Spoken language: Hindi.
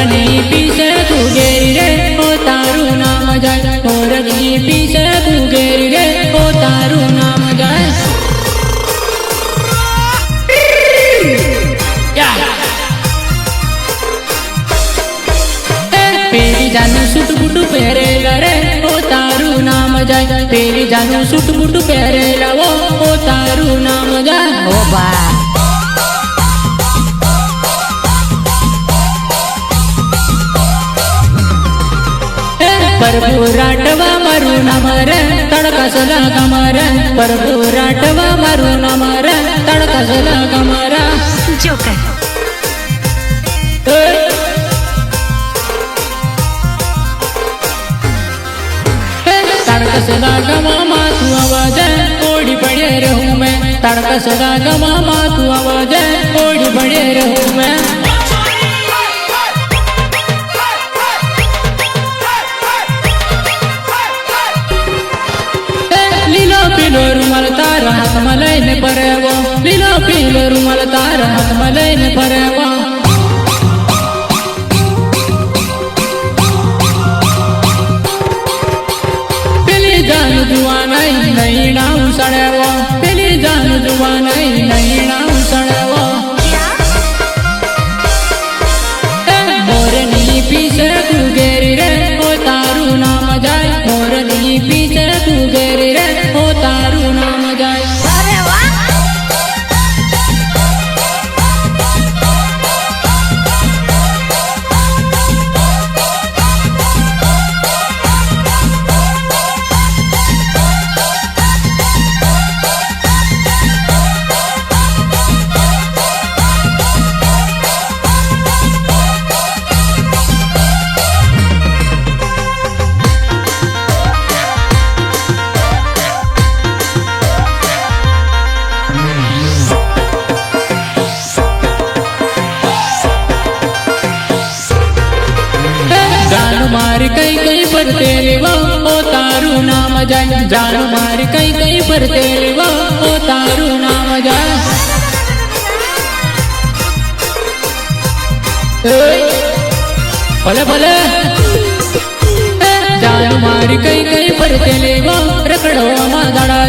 मोरनी पीछे तू गेरी रे ओ तारू नाम जाए मोरनी पीछे तू गेरी रे ओ तारू नाम जाए पेरी जानू सूट बूट पहरेला रे ओ तारू नाम जाए पेरी जानू सूट बूट पहरेला वो ओ तारू नाम जाए ओ बा प्रभु राटवा मारू नाम रे तड़कसला कमरा प्रभु राटवा मारू नाम रे तड़कसला कमरा जोकर तड़कसला गमा तू आवाज ओढ़ी पड़े रहूं मैं तड़कसला गमा तू आवाज ओढ़ी पड़े रहूं मैं पीलो रुमाल तारा हाथ मलैने परेवा लीलो पीलो रुमाल तारा हाथ मलैने परेवा पेली जान जुआ नहीं नाउ सड़ेवा पेली जान जुआ नहीं नाउ सड़ेवा मोरनी पीछे तू गेरी रे ओ तारू नाम जाए मोरनी पीछे तू गेरी रे ओ तारू नाम जाए जान मार कई पर तेलेवा ओ तारू नाम जाए जान मार कई पर तेलेवा ओ तारू नाम जाए भले भले जान मार कई पर तेलेवा रखड़ो मा दड़ा